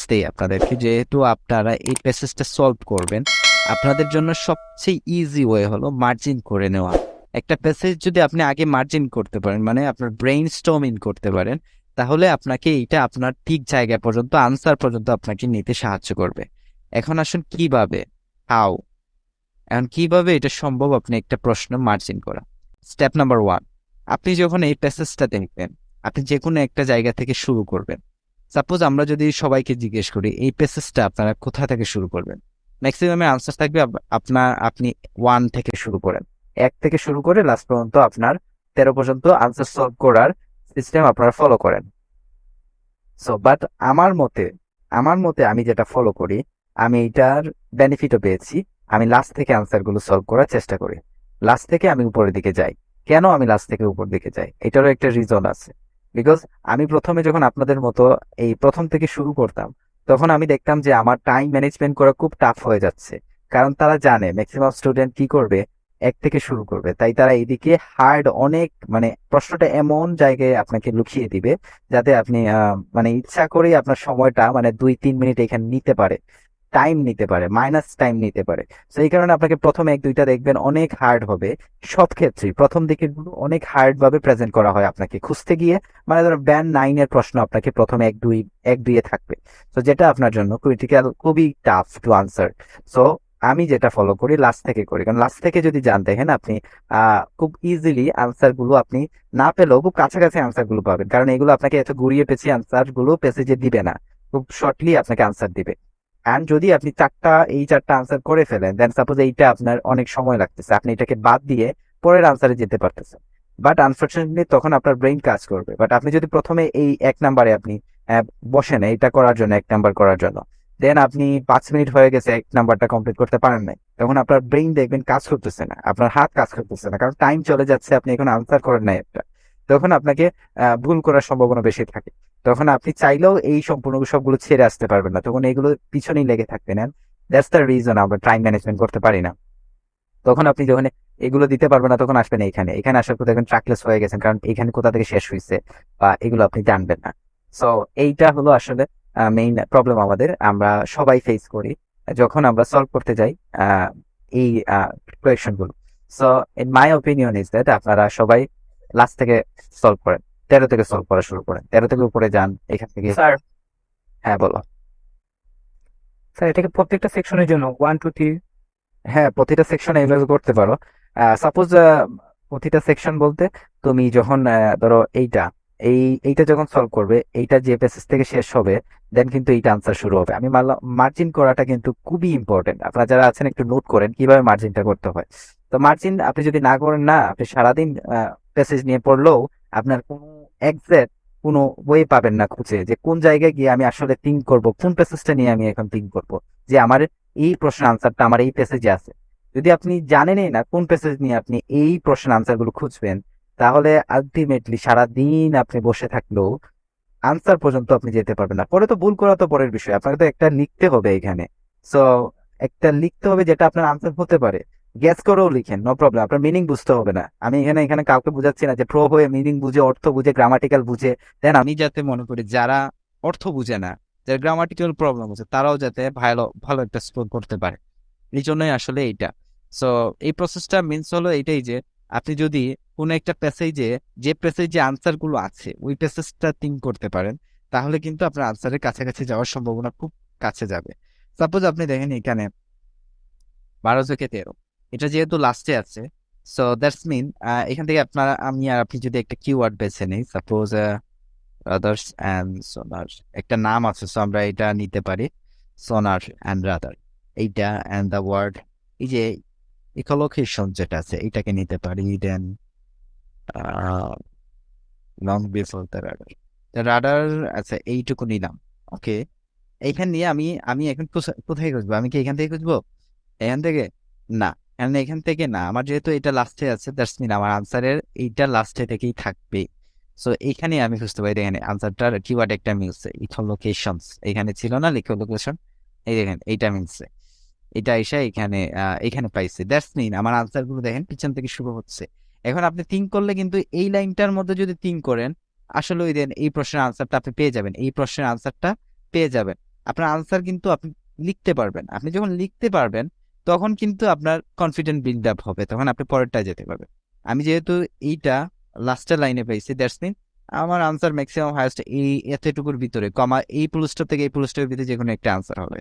Tips দেই আপনাদেরকে, যেহেতু আপনারা এই প্যাসেজটা সলভ করবেন, আপনাদের জন্য সবচেয়ে ইজি ওয়ে হলো মার্জিন করে নেওয়া। একটা প্যাসেজ যদি আপনি আগে মার্জিন করতে পারেন, মানে আপনার ব্রেইন স্টর্মিং করতে পারেন, তাহলে আপনাকে এইটা আপনার ঠিক জায়গা পর্যন্ত, আনসার পর্যন্ত আপনাকে নিতে সাহায্য করবে। এখন আসুন কিভাবে, হাউ, এখন কিভাবে এটা সম্ভব আপনি একটা প্রশ্ন মার্জিন করা। স্টেপ নাম্বার 1, আপনি যখন এই প্যাসেজটা দেখবেন, আপনি যে কোনো একটা জায়গা থেকে শুরু করবেন। সাপোজ আমরা যদি সবাইকে জিজ্ঞেস করি এই প্যাসেজটা আপনারা কোথা থেকে শুরু করবেন, ম্যাক্সিমামের আনসার থাকবে আপনি 1 থেকে শুরু করেন, 1 থেকে শুরু করে লাস্ট পর্যন্ত আপনার 13 পর্যন্ত আনসার সলভ করার সিস্টেম আপনারা ফলো করেন। সো বাট আমার মতে আমি যেটা ফলো করি, আমি এটার বেনিফিটও পেয়েছি। আমি লাস্ট থেকে আনসারগুলো সলভ করার চেষ্টা করি, লাস্ট থেকে আমি উপরের দিকে যাই। কেন আমি লাস্ট থেকে উপর দিকে যাই, এটারও একটা রিজন আছে। বিকজ আমি প্রথমে যখন আপনাদের মতো এই প্রথম থেকে শুরু করতাম, তখন আমি দেখতাম যে আমার টাইম ম্যানেজমেন্ট করা খুব টাফ হয়ে যাচ্ছে। কারণ তারা জানে ম্যাক্সিমাম স্টুডেন্ট কি করবে, 1 থেকে শুরু করবে, তাই তারা এইদিকে হার্ড অনেক, মানে প্রশ্নটা এমন জায়গায় আপনাকে লুকিয়ে দিবে যাতে আপনি মানে ইচ্ছা করেই আপনার সময়টা মানে 2-3 মিনিট এখানে নিতে পারে, টাইম নিতে পারে, মাইনাস টাইম নিতে পারে। তো এই কারণে আপনাকে প্রথম 1-2টা দেখবেন অনেক হার্ড হবে। সব ক্ষেত্রেই প্রথম দিকে অনেক হার্ড ভাবে প্রেজেন্ট করা হয় আপনাকে খুঁজতে গিয়ে। মানে ধরো ব্যান্ড 9-এর প্রশ্ন আপনাকে প্রথম 1-2 থাকবে, তো যেটা আপনার জন্য ক্রিটিক্যাল, খুবই টাফ টু আনসার। সো আমি যেটা ফলো করি লাস্ট থেকে করি, কারণ লাস্ট থেকে যদি জানতে দেখেন আপনি খুব ইজিলি আনসার গুলো আপনি না পেলেও খুব কাছাকাছি আনসার গুলো পাবেন, কারণ এগুলো আপনাকে এত ঘুরিয়ে পেঁচিয়ে আনসার গুলো পেসেজে দিবে না, খুব শর্টলি আপনাকে আনসার দিবে। অ্যান্ড যদি আপনি এই চারটা আনসার করে ফেলেন, দেন সাপোজ এইটা আপনার অনেক সময় লাগতেছে, আপনি এটাকে বাদ দিয়ে পরের আনসারে যেতে পারতেছেন, বাট আনফর্চুনেটলি তখন আপনার ব্রেইন কাজ করবে। বাট আপনি যদি প্রথমে এই 1 নাম্বারে আপনি বসেন এইটা করার জন্য, 1 নাম্বার করার জন্য, দেন আপনি 5 মিনিট হয়ে গেছে 1 নাম্বারটা কমপ্লিট করতে পারেন নাই, তখন আপনার ব্রেইন দেখবেন কাজ করতেছে না, আপনার হাত কাজ করতেছে না, কারণ টাইম চলে যাচ্ছে, আপনি এখন আনসার করেন নাই একটা। তখন আপনাকে ভুল করার সম্ভাবনা বেশি থাকে। তখন আপনি চাইলেও এই সম্পূর্ণ সবগুলো ছেড়ে আসতে পারবেন না, তখন এগুলো পিছনেই লেগে থাকবেন। দ্যাটস দ্য রিজন আমরা টাইম ম্যানেজমেন্ট করতে পারি না। তখন আপনি যখন এগুলো দিতে পারবেন না, তখন আসবেন এখানে, এখানে আসার পর দেখবেন ট্র্যাকলেস হয়ে গেছেন, কারণ এখানে কোথা থেকে শেষ হয়েছে বা এগুলো আপনি জানবেন না। সো এইটা হলো আসলে মেইন প্রবলেম আমাদের, আমরা সবাই ফেস করি যখন আমরা সলভ করতে যাই এই কোয়েশন গুলো। So in my opinion is that আপনারা সবাই লাস্ট থেকে সলভ করেন, 13 থেকে সলভ করা শুরু করেন, 13 থেকে উপরে যান এখান থেকে। স্যার হ্যাঁ বলো। স্যার এটাকে প্রত্যেকটা সেকশনের জন্য 1 2 3? হ্যাঁ, প্রতিটা সেকশনে এইভাবে করতে পারো। সাপোজ প্রতিটা সেকশন বলতে তুমি যখন ধরো এইটা যখন সলভ করবে, এইটা যে পেসেজ থেকে শেষ হবে, দেন কিন্তু এইটা আনসার শুরু হবে। আমি মানলাম মার্জিন করাটা কিন্তু খুবই ইম্পর্টেন্ট, আপনারা যারা আছেন একটু নোট করেন কিভাবে মার্জিনটা করতে হয়। তো মার্জিন আপনি যদি না করেন না, আপনি সারাদিন পেসেজ নিয়ে পড়লেও আপনার কোনো এক্সাক্ট কোনো ওয়ে পাবেন না খুঁজে, যে কোন জায়গায় গিয়ে আমি আসলে থিঙ্ক করব, কোন পেসেজটা নিয়ে আমি এখন থিঙ্ক করব, যে আমার এই প্রশ্নের আনসারটা আমার এই প্যাসেজে আছে। যদি আপনি জানেনই না কোন প্যাসেজ নিয়ে আপনি এই প্রশ্নের আনসার গুলো খুঁজবেন, তাহলে আলটিমেটলি সারাদিন আপনি বসে থাকলেও আনসার পর্যন্ত আপনি যেতে পারবেন না। পরে তো ভুল করা তো পরের বিষয়, আপনাকে তো একটা লিখতে হবে এখানে। সো একটা লিখতে হবে যেটা আপনার আনসার হতে পারে, গ্যাস করেও লিখেন, নো প্রবলেম, আপনার মিনিং বুঝতে হবে না। আমি এখানে এখানে কাউকে বুঝাচ্ছি না যে প্রো হয়ে মিনিং বুঝে, অর্থ বুঝে, গ্রামাটিক্যাল বুঝে দেন। আমি যাতে মনে করি যারা অর্থ বুঝে না, যার গ্রামাটিক্যাল প্রবলেম আছে, তারাও যাতে ভালো ভালো একটা স্কোর করতে পারে, এই জন্যই আসলে এইটা। সো এই প্রসেসটা মিনস হলো এইটাই যে আপনি যদি কোনো একটা প্যাসেজে, যে প্যাসেজে আনসার গুলো আছে ওই প্যাসেজটা থিঙ্ক করতে পারেন, তাহলে কিন্তু আপনার আনসারের কাছাকাছি যাওয়ার সম্ভাবনা খুব কাছে যাবে। সাপোজ আপনি দেখেন এখানে 12 থেকে 13, এটা যেহেতু লাস্টে আছে, সো দ্যাটস মিন এখান থেকে আমি আর আপনি যদি একটা কিওয়ার্ড বেছে নিই, সাপোজ রাদার্স অ্যান্ড সোনার, একটা নাম আছে, সো আমরা এটা নিতে পারি, সোনার অ্যান্ড রাদার, এইটা অ্যান্ড দ্য ওয়ার্ড, এই যে ইকোলোকেশন যেটা আছে এটাকে নিতে পারি। দেন লং বিফোর দ্য রাডার, আচ্ছা এইটুকু নিলাম। ওকে, এইখান নিয়ে আমি আমি এখন কোথায় খুঁজবো, আমি কি এখান থেকে খুঁজবো, এখান থেকে না, কারণ এখান থেকে না, আমার যেহেতু এটা লাস্টে আছে, দ্যাটস মিন আমার আনসারের এইটা লাস্টে থেকেই থাকবে। সো এইখানে আমি খুঁজতে পারি, দেখেন আনসারটার কিওয়ার্ড একটা মিলছে, ইকোলোকেশনস এখানে ছিল না, ইকোলোকেশন, এই দেখেন এইটা মিলছে, এটা এসে এখানে এখানে পাইছে। দ্যাটস মিন আমার আনসার গুলো দেখেন পিছন থেকে শুরু হচ্ছে। এখন আপনি থিঙ্ক করলে কিন্তু এই লাইনটার মধ্যে যদি থিঙ্ক করেন, আসলে ওই দেন এই প্রশ্নের আনসারটা আপনি পেয়ে যাবেন, এই প্রশ্নের আনসারটা পেয়ে যাবেন। আপনার আনসার কিন্তু আপনি লিখতে পারবেন। আপনি যখন লিখতে পারবেন তখন কিন্তু আপনার কনফিডেন্ট বিল্ড আপ হবে, তখন আপনি পরেরটায় যেতে পারবেন। আমি যেহেতু এইটা লাস্টের লাইনে পেয়েছি, দ্যাটস মিন আমার আনসার ম্যাক্সিমাম হায়েস্ট এই এতটুকুর ভিতরে, কমা এই পুলস্টপ থেকে এই পুলস্টপের ভিতরে যে কোনো একটা আনসার হবে।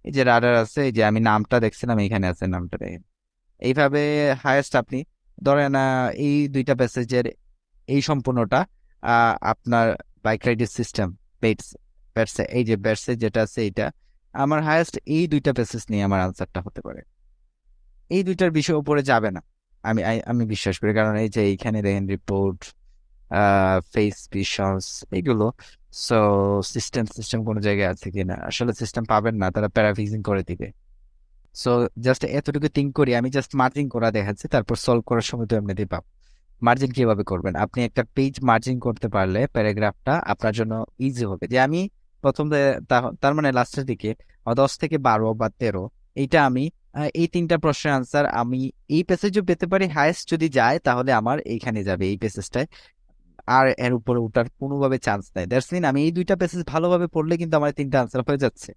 এই যে রাডার আছে, এই যে আমি নামটা দেখছিলাম এখানে আছে, নামটা দেখেন। এইভাবে হায়েস্ট আপনি ধরেন এই দুইটা প্যাসেজের এই সম্পূর্ণটা আপনার বাইক রাইডের সিস্টেম বেটস ব্যাটসে, এই যে ব্যাটসে যেটা আছে এইটা আমার হায়েস্ট এই দুইটা প্যাসেজ নিয়ে আমার আনসারটা হতে পারে। এই দুইটার বিষয় উপরে যাবে না, আমি বিশ্বাস করি। কারণ এই যে এইখানে দেখেন রিপোর্ট, ফেস ভিশনস এগুলো, সো সিস্টেম সিস্টেম কোনো জায়গায় আছে কিনা, আসলে সিস্টেম পাবেন না, তারা প্যারাফিজিং করে দিবে। সো জাস্ট এতটুকু থিঙ্ক করি, আমি জাস্ট মার্জিন করা দেখাচ্ছি, তারপর সলভ করার সময় তো এমনিতেই পাবো। মার্জিন কিভাবে করবেন, আপনি একটা পেজ মার্জিন করতে পারলে প্যারাগ্রাফটা আপনার জন্য ইজি হবে। যে আমি প্রথম তার মানে লাস্টের দিকে 10 থেকে 12 বা 13, এইটা আমি এই তিনটা প্রশ্নের আনসার আমি এই প্যাসেজও পেতে পারি, হায়েস্ট যদি যায় তাহলে আমার এইখানে যাবে এই প্যাসেজটায়, আর এর উপরে ওঠার কোনোভাবে চান্স নাই। দ্যাটস মিন আমি এই দুইটা প্যাসেজ ভালোভাবে পড়লে কিন্তু আমার তিনটা আনসার হয়ে যাচ্ছে।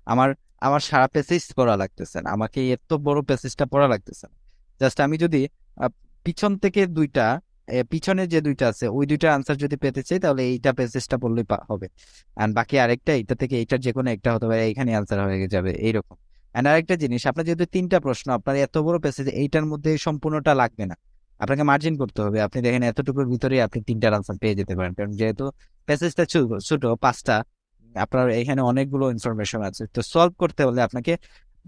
আমার আমার সারা প্যাসেজ পড়া লাগতেছে না, আমাকে এত বড় প্যাসেজটা পড়া লাগতেছে না। জাস্ট আমি যদি আহ, পিছন থেকে দুইটা পিছনে যে দুইটা আছে ওই দুইটা আনসার যদি পেতে চাই তাহলে এইটা প্যাসেজটা পড়লেই হবে। আর বাকি আরেকটা এইটা থেকে এইটার যে কোনো একটা হতে পারে, এইখানে আনসার হয়ে যাবে এইরকম। এন্ড আরেকটা জিনিস, আপনার যেহেতু তিনটা প্রশ্ন, আপনার এত বড় প্যাসেজ এইটার মধ্যে সম্পূর্ণটা লাগবে না, আপনাকে মার্জিন করতে হবে। আপনি দেখেন এতটুকুর ভিতরে আপনি তিনটার আনসার পেয়ে যেতে পারেন, কারণ যেহেতু প্যাসেজটা ছোট ছোট 5টা, আপনার এখানে অনেকগুলো ইনফরমেশন আছে। তো সলভ করতে হলে আপনাকে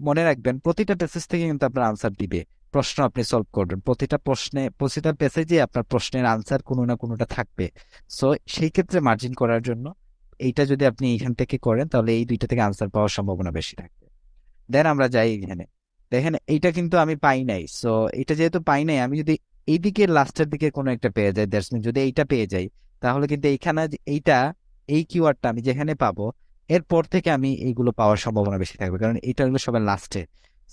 মনে রাখবেন প্রতিটা প্যাসেজ থেকে কিন্তু আপনার আনসার দিবে, প্রশ্ন আপনি সলভ করবেন প্রতিটা প্যাসেজে আপনার প্রশ্নের আনসার কোনো না কোনোটা থাকবে। সো সেই ক্ষেত্রে মার্জিন করার জন্য এইটা যদি আপনি এখান থেকে করেন তাহলে এই দুইটা থেকে আনসার পাওয়ার সম্ভাবনা বেশি থাকবে। দেন আমরা যাই এখানে, দেখেন এইটা কিন্তু আমি পাই নাই। সো এটা যেহেতু পাই নাই, আমি যদি এইদিকে লাস্টের দিকে কোনো একটা পেয়ে যাই, দ্যাটস মিন যদি এইটা পেয়ে যাই, তাহলে কিন্তু এইখানে এইটা এই কিওয়ার্ডটা আমি যেখানে পাবো এরপর থেকে আমি এইগুলো পাওয়ার সম্ভাবনা বেশি থাকবে, কারণ এইটা হলো সবার লাস্টে।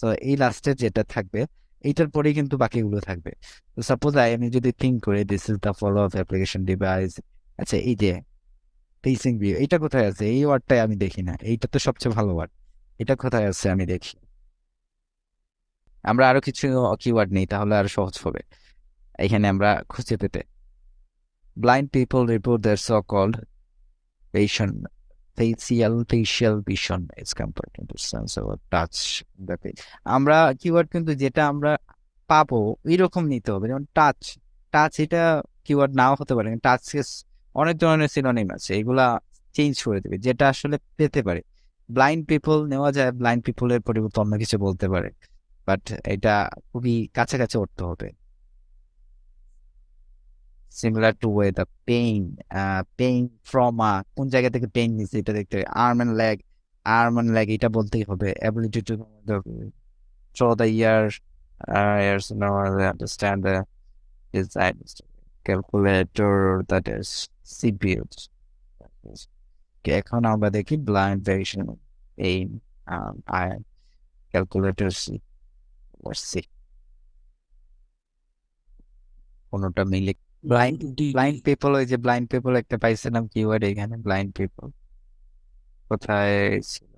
সো এই লাস্টের যেটা থাকবে এইটার পরেই কিন্তু বাকিগুলো থাকবে। তো সাপোজ আমি যদি থিঙ্ক করি this is the follow of application device, আচ্ছা এই যে ফেসিং ভিউ এটা কোথায় আছে, এই ওয়ার্ডটাই আমি দেখি না, এইটা তো সবচেয়ে ভালো ওয়ার্ড, এটা কোথায় আছে আমি দেখি। আমরা আরো কিছু কিওয়ার্ড নেই তাহলে আরো সহজ হবে এখানে আমরা খুঁজে পেতে। Blind people report their so called vision, facial vision is compared to the sense of touch the page. আমরা কিওয়ার্ড কিন্তু যেটা আমরা পাবো এরকম নিতে হবে, যেমন টাচ, টাচ এটা কিওয়ার্ড নাও হতে পারে, টাচ অনেক ধরনের সিনোনিম আছে, এগুলা চেঞ্জ করে দেবে যেটা আসলে পেতে পারে। ব্লাইন্ড পিপল নেওয়া যায়, ব্লাইন্ড পিপলের পরিবর্তে অন্য কিছু বলতে পারে, বাট এটা খুবই কাছাকাছি অর্থ হবে। Similar to way the pain, pain from কোন জায়গা থেকে পেইন নিচ্ছে এটা দেখতে হবে। আর্ম অ্যান্ড লেগ এটা বলতেই হবে। Ability to throw the years know understand the design calculator that is CPU. এখন আমরা দেখি blind variation pain I calculator see কোনোটা মিলে। ব্লাইন্ড ব্লাইন্ড পিপল, ওই যে ব্লাইন্ড পিপল একটা পাইছিলাম কিওয়ার্ড এখানে, ব্লাইন্ড পিপল কোথায় ছিল?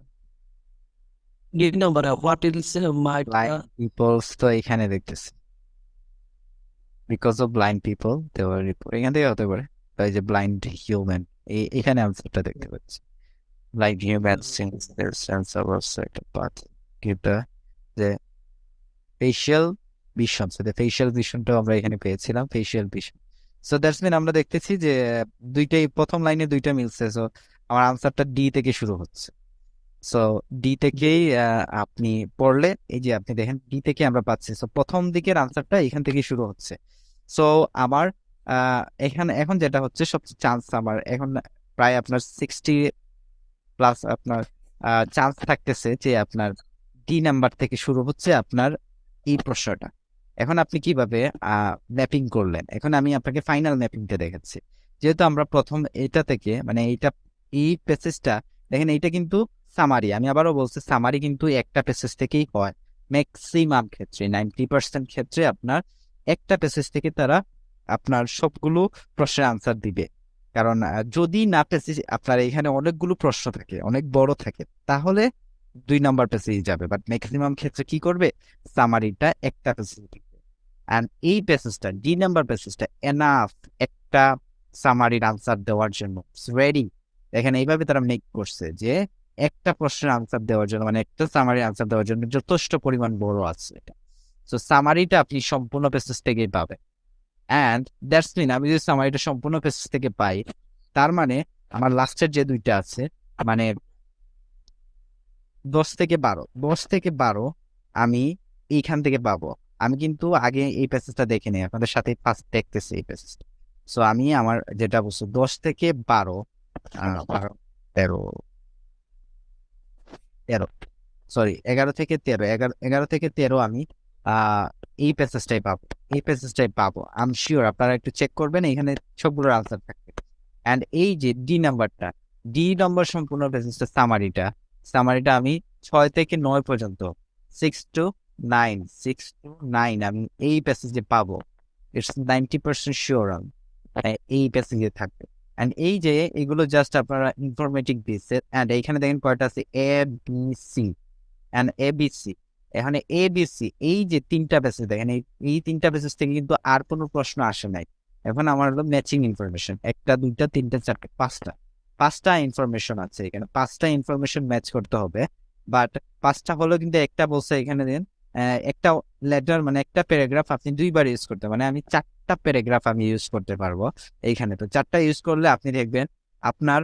Give number of what is my blind peoples তো এখানে দেখতেছি, বিকজ অফ ব্লাইন্ড পিপল দেওয়ার রিপোর্ট এখান থেকে হতে পারে। তো এই যে ব্লাইন্ড হিউম্যান, এখানে আনসারটা দেখতে পাচ্ছি। Blind human since their sense of একটা পাথ গিভ দ্য যে ফেশিয়াল ভিশন, সো ফেশিয়াল ভিশনটাও আমরা এখানে পেয়েছিলাম, facial vision. So that's mean আমরা দেখতেছি যে দুইটাই প্রথম লাইনে দুইটা মিলছে। সো আমার আনসারটা ডি থেকে শুরু হচ্ছে। সো ডি থেকেই আপনি পড়লে এই যে আপনি দেখেন ডি থেকে আমরা পাচ্ছি। সো প্রথম দিকের আনসারটা এখান থেকে শুরু হচ্ছে। সো আমার এখানে এখন যেটা হচ্ছে সবচেয়ে চান্স আমার এখন প্রায় আপনার 60+ আপনার চান্স থাকতেছে যে আপনার ডি নাম্বার থেকে শুরু হচ্ছে আপনার এই প্রশ্নটা। এখন আপনি কিভাবে ম্যাপিং করলেন, এখন আমি আপনাকে ফাইনাল ম্যাপিংটা দেখাচ্ছি। যেহেতু আমরা প্রথম এটা থেকে মানে এইটা এই প্যাসেজটা দেখেন, এইটা কিন্তু সামারি, আমি আবারও বলছি সামারি কিন্তু একটা প্যাসেজ থেকেই হয় ম্যাক্সিমাম ক্ষেত্রে, 90% ক্ষেত্রে আপনার একটা প্যাসেজ থেকে তারা আপনার সবগুলো প্রশ্নের আনসার দিবে। কারণ যদি না পেসে আপনার এখানে অনেকগুলো প্রশ্ন থাকে, অনেক বড় থাকে, তাহলে 2 নাম্বার পেসেই যাবে। বাট ম্যাক্সিমাম ক্ষেত্রে কি করবে, সামারিটা একটা পেসে দিবে। অ্যান্ড এই পেসেজটা, D নাম্বার পেসেজটা এনাফ একটা সামারির আনসার দেওয়ার জন্য, রেডি। দেখেন এইভাবে তারা মেক করছে যে একটা প্রশ্নের আনসার দেওয়ার জন্য, মানে একটা সামারির আনসার দেওয়ার জন্য যথেষ্ট পরিমাণ বড় আছে এটা। সো সামারিটা আপনি সম্পূর্ণ পেসেজ থেকেই পাবেন। অ্যান্ড দ্যাটস মিন আমি যদি সামারিটা সম্পূর্ণ পেসেজ থেকে পাই, তার মানে আমার লাস্টের যে 2টা আছে, মানে 10 থেকে 12 আমি এইখান থেকে পাবো। আমি কিন্তু আগে এই প্যাসেজটা দেখে নিই, আপনাদের সাথে ফার্স্ট দেখতেছি এই প্যাসেজটা। সো আমি আমার যেটা বলছি 10 থেকে 12, 12, 13, 13, সরি 11 থেকে 13, 11 থেকে 13 আমি আহ এই প্যাসেজটাই পাবো, এই প্যাসেজটাই পাবো। আই এম শিওর, আপনারা একটু চেক করবেন, এখানে সবগুলোর আনসার থাকবে। অ্যান্ড এই যে D নাম্বারটা, D নাম্বার সম্পূর্ণ প্যাসেজটা, সামারিটা আমি 6 থেকে 9 পর্যন্ত, 6 to 9 আমি এই প্যাসেজে পাবো। ইটস 90% শিওর আমি এই প্যাসেজে থাকবে। অ্যান্ড এই যে এগুলো জাস্ট আপনারা ইনফরমেটিভ দিচ্ছে। অ্যান্ড এইখানে দেখেন কয়টা আছে, ABC অ্যান্ড ABC। এখানে ABC, এই যে 3টা প্যাসেজ দেখেন, এই 3টা প্যাসেজ থেকে কিন্তু আর কোনো প্রশ্ন আসে নাই। এখন আমার হলো ম্যাচিং ইনফরমেশন, 1টা 2টা 3টা 4টা 5টা ইনফরমেশন আছে এখানে, 5টা ইনফরমেশন ম্যাচ করতে হবে। বাট 5টা হলো কিন্তু একটা বলছে এখানে দেন একটা লেটার, মানে একটা প্যারাগ্রাফ আপনি 2বার ইউজ করতে, মানে আমি 4টা প্যারাগ্রাফ আমি ইউজ করতে পারবো এইখানে। তো 4টা ইউজ করলে আপনি দেখবেন আপনার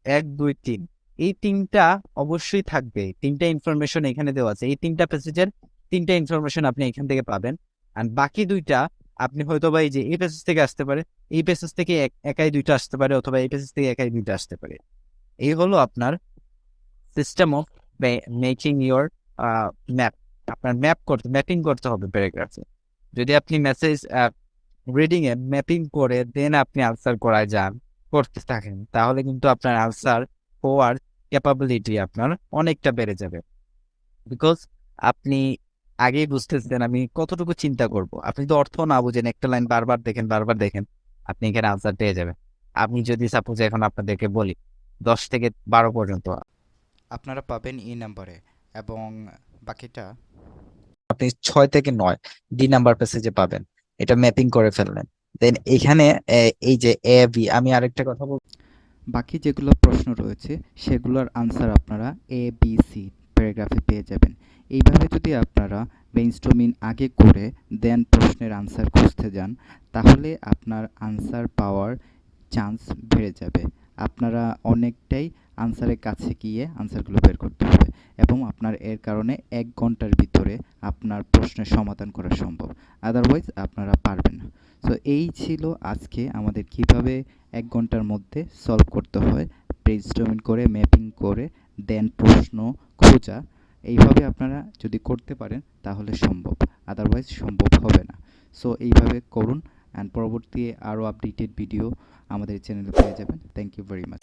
1 2 3 এই 3টা অবশ্যই থাকবে। 3টা ইনফরমেশন এখানে দেওয়া আছে, এই 3টা প্যাসেজের 3টা ইনফরমেশন আপনি এখান থেকে পাবেন। আর বাকি 2টা আপনি হয়তো বা এই যে এই প্যাসেজ থেকে আসতে পারে, এই প্যাসেজ থেকে একাই 2টা আসতে পারে, অথবা এই প্যাসেজ থেকে একাই 2টা আসতে পারে। এই হলো আপনার system of making your map. আপনার ম্যাপিং করতে হবে প্যারাগ্রাফে। যদি আপনি মেসেজ রিডিং এ ম্যাপিং করে দেন আপনি আনসার করায় যান, করতে থাকেন, তাহলে কিন্তু আপনার আনসার হওয়ার ক্যাপাবিলিটি আপনার অনেকটা বেড়ে যাবে। বিকজ আপনি আগেই বুঝতেছেন আমি কতটুকু চিন্তা করব। আপনি তো অর্থ না বুঝেন, একটা লাইন বারবার দেখেন, আপনি এখানে আনসার পেয়ে যাবেন। আমি যদি সাপোজ এখন আপনাদেরকে বলি 10 থেকে 12 পর্যন্ত আপনারা পাবেন নাম্বারে, এবং বাকিটা আপনি 6 থেকে 9 D নাম্বার প্যাসেজে পাবেন। এটা ম্যাপিং করে ফেললেন, দেন এখানে এই যে বি, আমি আরেকটা কথা বলবো, বাকি যেগুলো প্রশ্ন রয়েছে সেগুলোর আনসার আপনারা ABC প্যারাগ্রাফে পেয়ে যাবেন। এইভাবে যদি আপনারা ব্রেইনস্টর্মিং আগে করে দেন প্রশ্নের আনসার খুঁজতে যান, তাহলে আপনার আনসার পাওয়ার চান্স বেড়ে যাবে। আপনারা অনেকটাই আনসারের কাছে গিয়ে আনসারগুলো বের করতে হবে, এবং আপনার এর কারণে 1 ঘন্টার ভিতরে আপনার প্রশ্নের সমাধান করা সম্ভব। আদারওয়াইজ আপনারা পারবেন না। সো এই ছিল আজকে আমাদের কিভাবে 1 ঘন্টার মধ্যে সলভ করতে হয়, ব্রেইনস্টর্মিং করে, ম্যাপিং করে, দেন প্রশ্ন খোঁজা। এইভাবে আপনারা যদি করতে পারেন তাহলে সম্ভব, আদারওয়াইজ সম্ভব হবে না। সো এইভাবে করুন, অ্যান্ড পরবর্তী আরও আপডেটেড ভিডিও আমাদের চ্যানেলে পেয়ে যাবেন। Thank you very much.